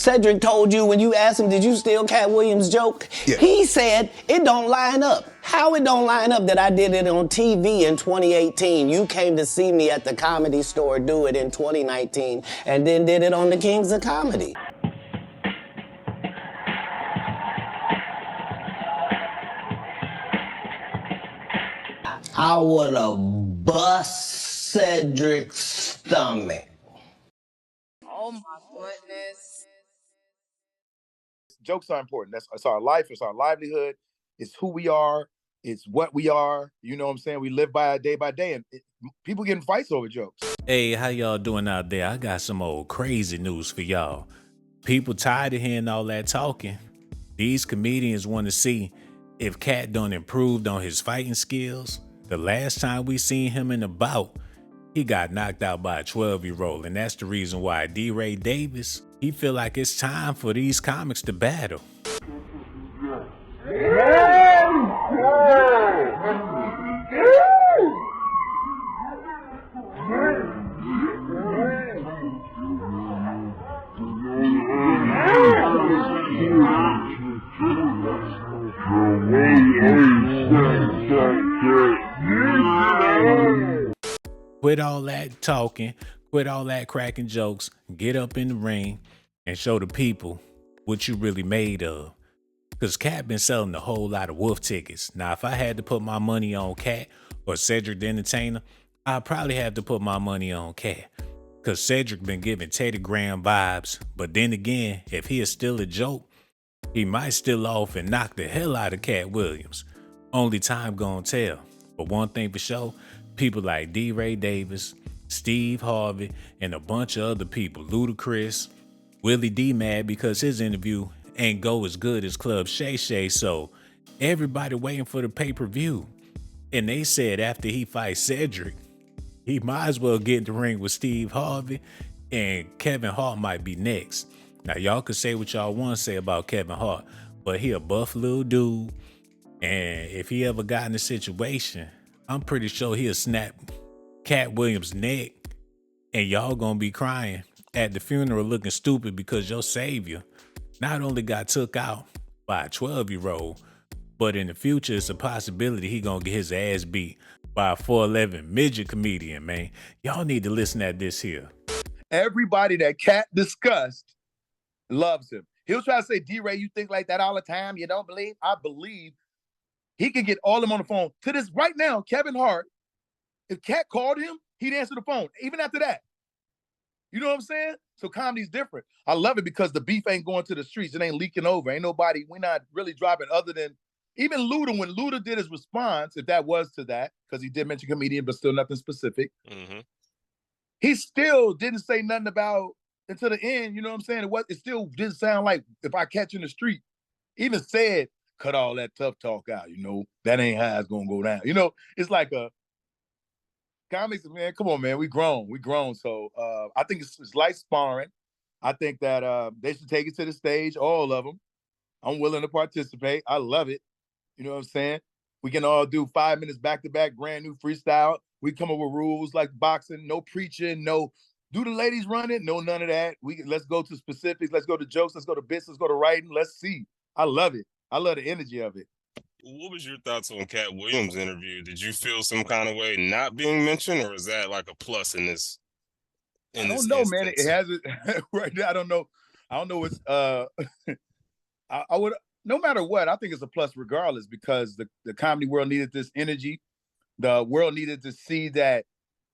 Cedric told you when you asked him, did you steal Katt Williams' joke? Yeah. He said it don't line up. How it don't line up that I did it on TV in 2018? You came to see me at the Comedy Store do it in 2019 and then did it on the Kings of Comedy. I would've bust Cedric's stomach. Oh my goodness. Jokes are important. It's our life. It's our livelihood. It's who we are. It's what we are. You know what I'm saying? We live by it day by day, and people get in fights over jokes. Hey, how y'all doing out there? I got some old crazy news for y'all. People tired of hearing all that talking. These comedians want to see if Katt done improved on his fighting skills. The last time we seen him in a bout, he got knocked out by a 12-year-old, and that's the reason why Deray Davis, he feel like it's time for these comics to battle. Quit all that talking, quit all that cracking jokes, get up in the ring and show the people what you really made of. Cause Katt been selling a whole lot of wolf tickets. Now, if I had to put my money on Katt or Cedric the Entertainer, I'd probably have to put my money on Katt. Cause Cedric been giving Teddy Graham vibes. But then again, if he is still a joke, he might still off and knock the hell out of Katt Williams. Only time gonna tell. But one thing for sure, people like Deray Davis, Steve Harvey, and a bunch of other people, Ludacris, Willie D mad because his interview ain't go as good as Club Shay, so everybody waiting for the pay-per-view. And they said after he fights Cedric, he might as well get in the ring with Steve Harvey, and Kevin Hart might be next. Now, y'all could say what y'all want to say about Kevin Hart, but he a buff little dude, and if he ever got in a situation, I'm pretty sure he'll snap Katt Williams' neck, and y'all gonna be crying at the funeral looking stupid because your savior not only got took out by a 12-year-old, but in the future, it's a possibility he gonna get his ass beat by a 4'11" midget comedian, man. Y'all need to listen at this here. Everybody that Katt discussed loves him. He'll try to say, D-Ray, you think like that all the time? You don't believe? I believe. He can get all of them on the phone. To this right now, Kevin Hart, if Katt called him, he'd answer the phone, even after that. You know what I'm saying? So comedy's different. I love it because the beef ain't going to the streets. It ain't leaking over. Ain't nobody, we're not really dropping other than, even Luda, when Luda did his response, if that was to that, because he did mention comedian, but still nothing specific, he still didn't say nothing about, until the end, you know what I'm saying? It still didn't sound like if I catch you in the street. Even said, cut all that tough talk out, you know, that ain't how it's gonna go down. You know, it's like a, comics, man, come on, man, we grown. So I think it's light sparring. I think that they should take it to the stage, all of them. I'm willing to participate. I love it. You know what I'm saying? We can all do 5 minutes back-to-back, brand new freestyle. We come up with rules like boxing, no preaching, no, do the ladies run it? No, none of that. Let's go to specifics. Let's go to jokes. Let's go to bits. Let's go to writing. Let's see. I love it. I love the energy of it. What was your thoughts on Katt Williams' interview? Did you feel some kind of way not being mentioned, or is that like a plus in this? I don't know, man. It hasn't right now. I don't know. What's I would, no matter what, I think it's a plus regardless, because the comedy world needed this energy. The world needed to see that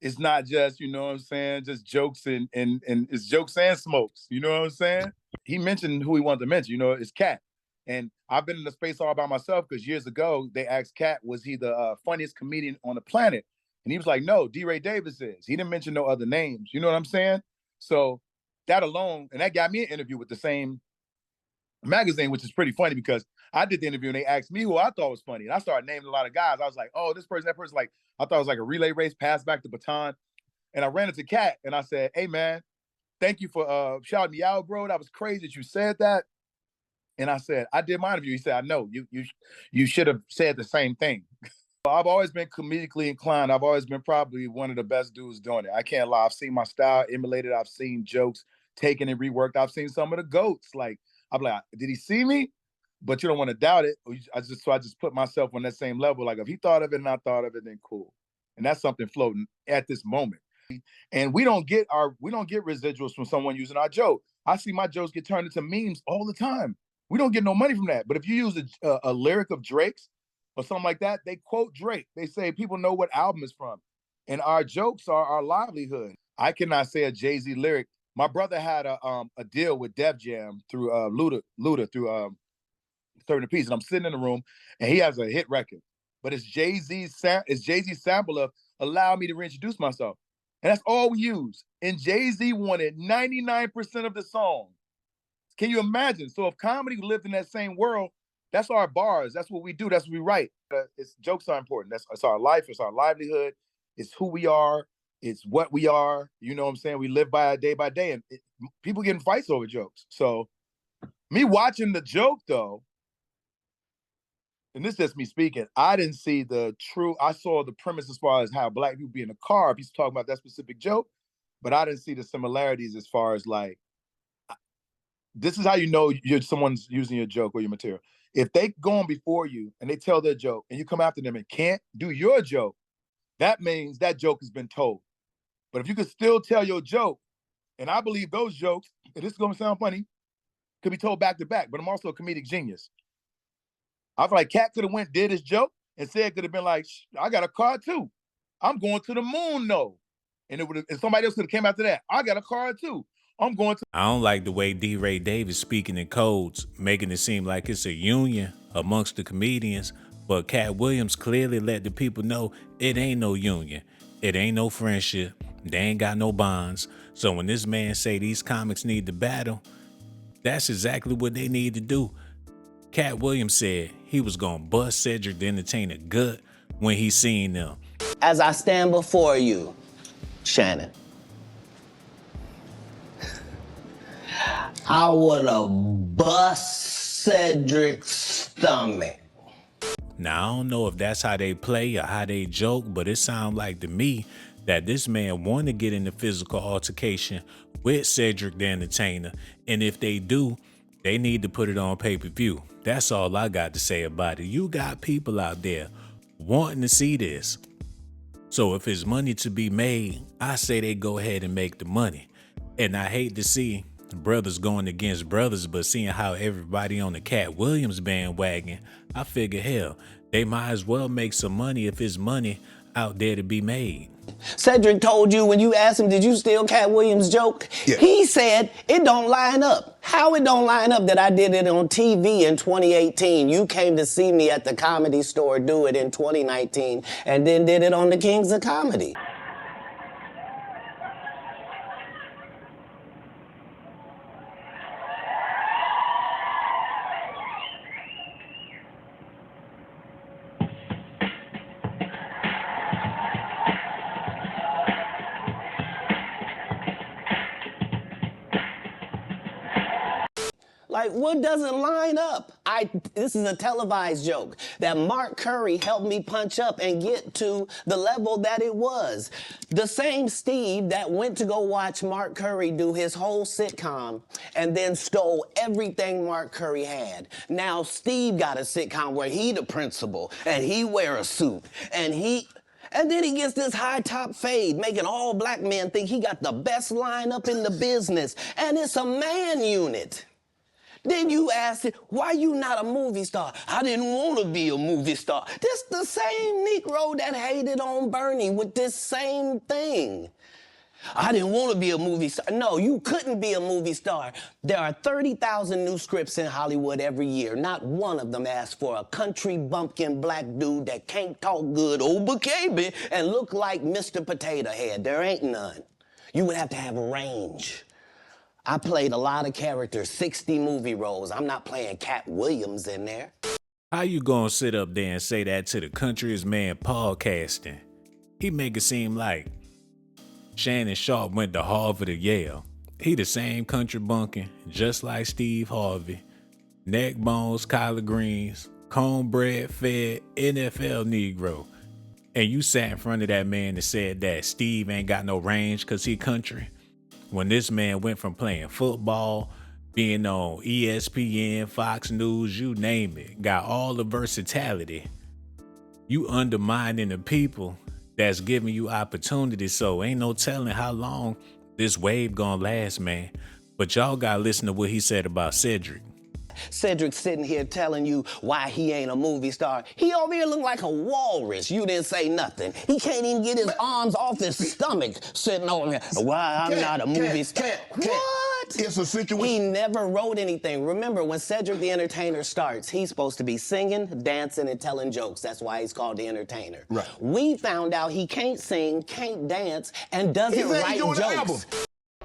it's not just, you know what I'm saying, just jokes and it's jokes and smokes. You know what I'm saying? He mentioned who he wanted to mention, you know, it's Katt. And I've been in the space all by myself because years ago, they asked Katt, was he the funniest comedian on the planet? And he was like, no, Deray Davis is. He didn't mention no other names. You know what I'm saying? So that alone, and that got me an interview with the same magazine, which is pretty funny because I did the interview and they asked me who I thought was funny. And I started naming a lot of guys. I was like, oh, this person, that person. Like, I thought it was like a relay race, pass back the baton. And I ran into Katt and I said, hey, man, thank you for shouting me out, bro. That was crazy that you said that. And I said, I did my interview. He said, I know, you should have said the same thing. I've always been comedically inclined. I've always been probably one of the best dudes doing it. I can't lie. I've seen my style emulated. I've seen jokes taken and reworked. I've seen some of the GOATs. Like, I'm like, did he see me? But you don't want to doubt it. I just put myself on that same level. Like, if he thought of it and I thought of it, then cool. And that's something floating at this moment. And we don't get residuals from someone using our joke. I see my jokes get turned into memes all the time. We don't get no money from that. But if you use a lyric of Drake's or something like that, they quote Drake. They say people know what album is from. And our jokes are our livelihood. I cannot say a Jay-Z lyric. My brother had a deal with Def Jam through Luda through 30 Piece. And I'm sitting in the room and he has a hit record. But it's Jay-Z's sample of Allow Me to Reintroduce Myself. And that's all we use. And Jay-Z wanted 99% of the song. Can you imagine? So if comedy lived in that same world, that's our bars. That's what we do. That's what we write. Jokes are important. It's our life. It's our livelihood. It's who we are. It's what we are. You know what I'm saying? We live by it day by day. And people get in fights over jokes. So me watching the joke, though, and this is just me speaking, I didn't see I saw the premise as far as how black people be in a car if he's talking about that specific joke, but I didn't see the similarities as far as like, this is how you know someone's using your joke or your material. If they go on before you and they tell their joke and you come after them and can't do your joke, that means that joke has been told. But if you could still tell your joke, and I believe those jokes, and this is gonna sound funny, could be told back to back, but I'm also a comedic genius. I feel like Katt could have did his joke and said could have been like, I got a car too. I'm going to the moon, though. And somebody else could have came after that. I got a car too. I'm going to. I don't like the way Deray Davis speaking in codes, making it seem like it's a union amongst the comedians, but Katt Williams clearly let the people know it ain't no union. It ain't no friendship. They ain't got no bonds. So when this man say these comics need to battle, that's exactly what they need to do. Katt Williams said he was gonna bust Cedric the Entertainer gut when he seen them. As I stand before you, Shannon, I would have bust Cedric's stomach. Now, I don't know if that's how they play or how they joke, but it sounds like to me that this man wanted to get in the physical altercation with Cedric the Entertainer. And if they do, they need to put it on pay-per-view. That's all I got to say about it. You got people out there wanting to see this. So if it's money to be made, I say they go ahead and make the money. And I hate to see brothers going against brothers, but seeing how everybody on the Katt Williams bandwagon, I figure, hell, they might as well make some money if it's money out there to be made. Cedric told you when you asked him, did you steal Katt Williams' joke? Yeah. He said it don't line up. How it don't line up that I did it on TV in 2018? You came to see me at the Comedy Store do it in 2019 and then did it on the Kings of Comedy. Like, what doesn't line up? This is a televised joke that Mark Curry helped me punch up and get to the level that it was. The same Steve that went to go watch Mark Curry do his whole sitcom and then stole everything Mark Curry had. Now Steve got a sitcom where he the principal and he wear a suit and then he gets this high top fade, making all black men think he got the best lineup in the business. And it's a man unit. Then you asked it, why you not a movie star? I didn't want to be a movie star. This the same Negro that hated on Bernie with this same thing. I didn't want to be a movie star. No, you couldn't be a movie star. There are 30,000 new scripts in Hollywood every year. Not one of them asks for a country bumpkin black dude that can't talk good, Oba-Kaby, and look like Mr. Potato Head. There ain't none. You would have to have range. I played a lot of characters, 60 movie roles. I'm not playing Katt Williams in there. How you gonna sit up there and say that to the country's man podcasting? He make it seem like Shannon Sharpe went to Harvard or Yale. He the same country bunkin', just like Steve Harvey. Neck bones, collard greens, cornbread fed NFL Negro. And you sat in front of that man and said that Steve ain't got no range cause he country. when this man went from playing football, being on ESPN, Fox News, you name it, got all the versatility. You undermining the people that's giving you opportunities, so ain't no telling how long this wave gonna last, man. But y'all gotta listen to what he said about Cedric. Cedric sitting here telling you why he ain't a movie star. He over here look like a walrus. You didn't say nothing. He can't even get his arms off his stomach sitting over here. Why I'm not a movie star. What? It's a situation. He never wrote anything. Remember, when Cedric the Entertainer starts, he's supposed to be singing, dancing, and telling jokes. That's why he's called the Entertainer. Right. We found out he can't sing, can't dance, and doesn't write jokes.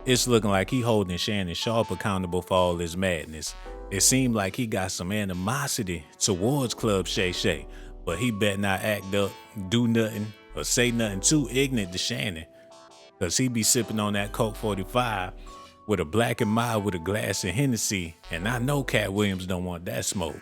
It's looking like he holding Shannon Sharpe accountable for all this madness. It seemed like he got some animosity towards Club Shay, but he better not act up, do nothing, or say nothing too ignorant to Shannon. Cause he be sipping on that Coke 45 with a black and mild with a glass of Hennessy, and I know Katt Williams don't want that smoke.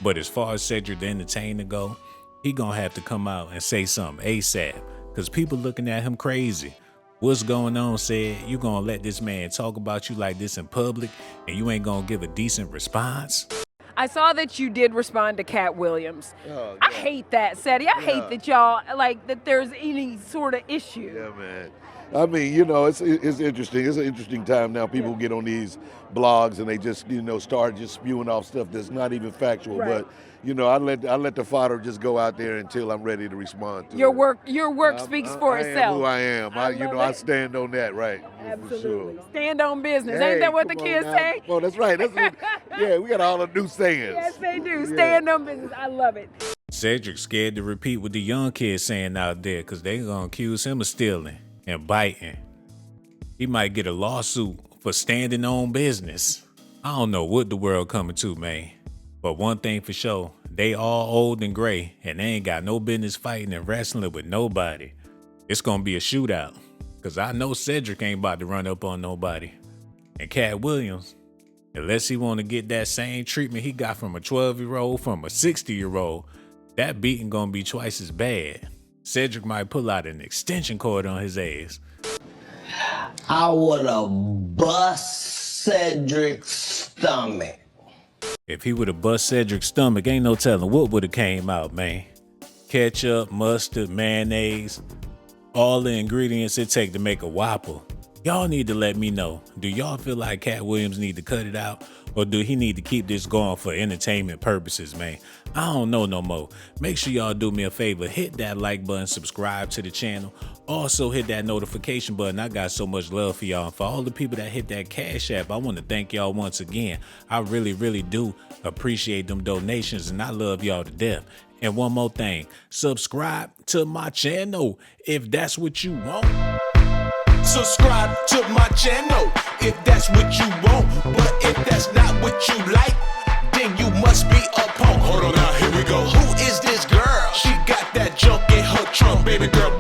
But as far as Cedric the Entertainer go, he gonna have to come out and say something ASAP, cause people looking at him crazy. What's going on, Said? You gonna let this man talk about you like this in public and you ain't gonna give a decent response? I saw that you did respond to Katt Williams. I hate that, Sadie. I hate that y'all, like, that there's any sort of issue. Yeah, man. I mean, you know, it's interesting. It's an interesting time now. People get on these blogs and they just, you know, start just spewing off stuff that's not even factual. Right. But, you know, I let the fodder just go out there until I'm ready to respond to Your it. work speaks for itself. I am who I am. I stand on that, right? Absolutely. For sure. Stand on business. Hey, Ain't that what the come kids on now. say? Well, that's right. Yeah, we got all the new sayings. Yes, they do. Yeah. Stand on business. I love it. Cedric scared to repeat what the young kids saying out there because they gonna accuse him of stealing and biting. He might get a lawsuit for standing on business. I don't know what the world coming to, man. But one thing for sure, they all old and gray and they ain't got no business fighting and wrestling with nobody. It's gonna be a shootout. Cause I know Cedric ain't about to run up on nobody. And Katt Williams, unless he wanna get that same treatment he got from a 12-year-old from a 60-year-old, that beating gonna be twice as bad. Cedric might pull out an extension cord on his ass. I would've bust Cedric's stomach. If he would've bust Cedric's stomach, ain't no telling what would've came out, man. Ketchup, mustard, mayonnaise, all the ingredients it take to make a Whopper. Y'all need to let me know. Do y'all feel like Katt Williams need to cut it out? Or do he need to keep this going for entertainment purposes, man? I don't know no more. Make sure y'all do me a favor. Hit that like button, subscribe to the channel. Also hit that notification button. I got so much love for y'all. And for all the people that hit that Cash App, I want to thank y'all once again. I really, really do appreciate them donations and I love y'all to death. And one more thing, subscribe to my channel if that's what you want. Subscribe to my channel if that's what you want. But if that's not what you like, then you must be a punk. Hold on now, here we go. Who is this girl? She got that junk in her trunk, baby girl.